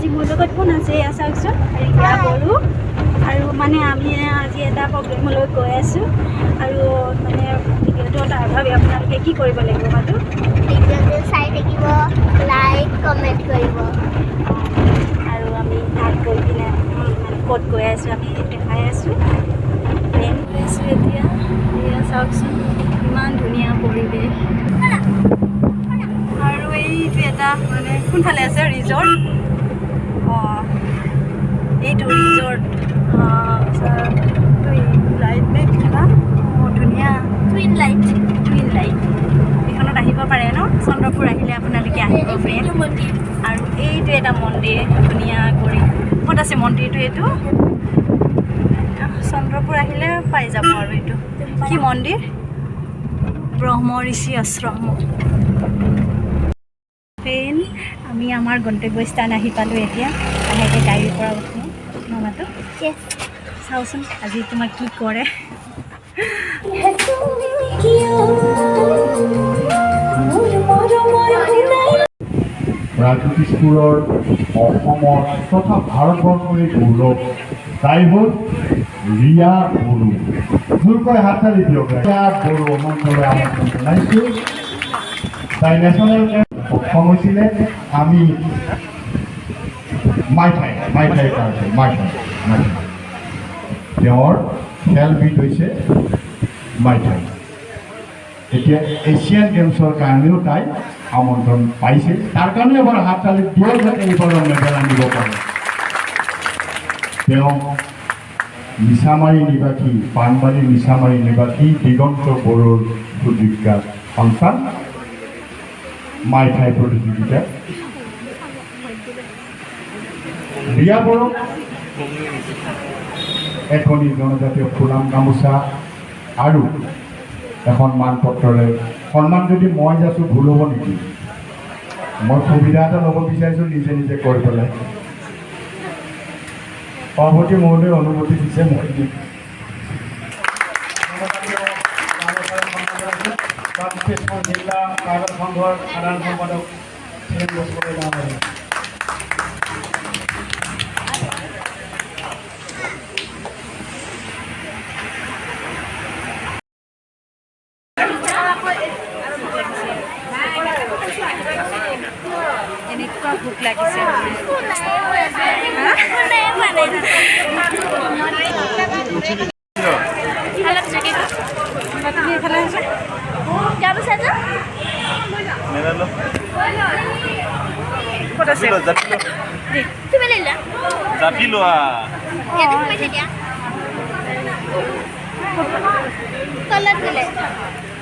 আজি মোৰ লগত কোন আছে এয়া চাওকচোন ৰিয়া বড়ো আৰু মানে আমি আজি এটা প্ৰগ্ৰেমলৈ গৈ আছোঁ আৰু মানে ভিডিঅ'টো তাৰ বাবে আপোনালোকে কি কৰিব লাগিব মাতো ভিডিঅ'টো চাই থাকিব লাইক কমেণ্ট কৰিব আৰু আমি তাত গৈ পিনে মানে ক'ত গৈ আছোঁ আমি দেখাই আছোঁ প্লেন গৈ আছোঁ এতিয়া এয়া চাওকচোন ইমান ধুনীয়া পৰিৱেশ আৰু এইটো এটা মানে কোনফালে আছে ৰিজৰ্ট অঁ এইটো ৰিজৰ্ট লাইট নে কিবা অঁ ধুনীয়া টুইন লাইট এইখনত আহিব পাৰে ন চন্দ্ৰপুৰ আহিলে আপোনালোকে আহিব ফ্ৰেণ্ড আৰু এইটো এটা মন্দিৰ ধুনীয়া কৰি ক'ত আছে মন্দিৰটো এইটো চন্দ্ৰপুৰ আহিলে পাই যাব আৰু এইটো কি মন্দিৰ ব্ৰহ্ম ঋষি আশ্ৰম ফ্ৰেণ্ড আমি আমাৰ গন্তব্যস্থান আহি পালোঁ এতিয়া লাহেকৈ গাড়ীৰ পৰা উঠোঁ মামাটো চাওঁচোন আজি তোমাক কি কৰে ৰাজনীতিপুৰৰ অসমৰ তথা ভাৰতবৰ্ষৰে গৌৰৱ তাই হ'ল ৰিয়া বড়ো জোৰকৈ হাত তালি দিয়ক ৰিয়া বড়ো মঞ্চলৈ আমন্ত্ৰণ জনাইছোঁ তাই নেশ্যনেল সক্ষম হৈছিলে আমি মাইঠাই তেওঁৰ খেলবিধ হৈছে মাইঠাই এতিয়া এছিয়ান গেমছৰ কাৰণেও তাই আমন্ত্ৰণ পাইছে তাৰ কাৰণে এবাৰ হাত তালি দিয়ক যাতে এইবাৰৰ মেডেল আনিব পাৰে তেওঁ মিছামাৰী নিবাসী পাণবাৰী মিছামাৰী নিবাসী দিগন্ত বড়োৰ সুযোগ্য সন্তান মাইঠাই প্ৰতিযোগিতা ৰিয়া বড়ো এখনি জনজাতীয় ফুলাম গামোচা আৰু এখন মানপত্ৰৰে সন্মান যদি মই যাছোঁ ভুল হ'ব নেকি মই সুবিধা এটা ল'ব বিচাৰিছোঁ নিজে কৰি পেলাই সভাপতি মহোদয়ে অনুমতি দিছে মই জিলা কাগজ সংঘৰ সাধাৰণ সম্পাদক এনেকুৱা ভোক লাগিছে ক'ত আছে জাপি লোৱা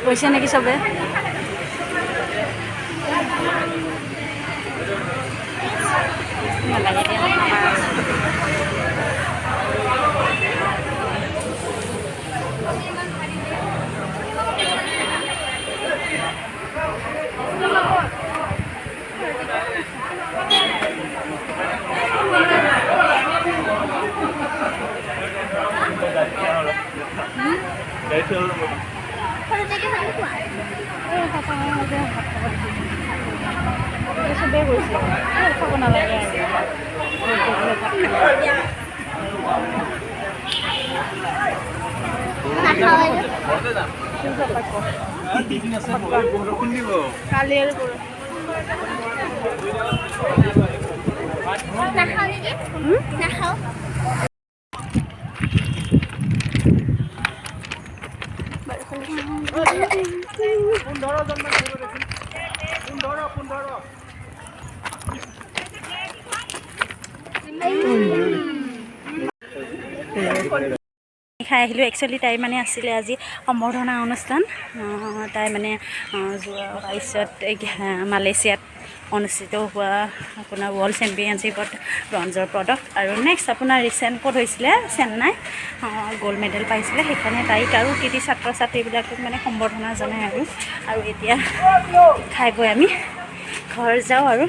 গৈছে নেকি চবে চবেই গৈছে খাব নালাগে কালি আৰু নাখাওঁ খাই আহিলোঁ একচুৱেলি তাই মানে আছিলে আজি সম্বৰ্ধনা অনুষ্ঠান তাই মানে যোৱা 22 মালয়েছিয়াত অনুষ্ঠিত হোৱা আপোনাৰ ৱৰ্ল্ড চেম্পিয়নশ্বিপত ব্ৰঞ্জৰ পদক আৰু নেক্সট আপোনাৰ ৰিচেণ্ট ক'ত হৈছিলে চেন্নাই গ'ল্ড মেডেল পাইছিলে সেইকাৰণে তাইক আৰু কৃতি ছাত্ৰ ছাত্ৰীবিলাকক মানে সম্বৰ্ধনা জনাই আৰু এতিয়া খাই বৈ আমি ঘৰ যাওঁ আৰু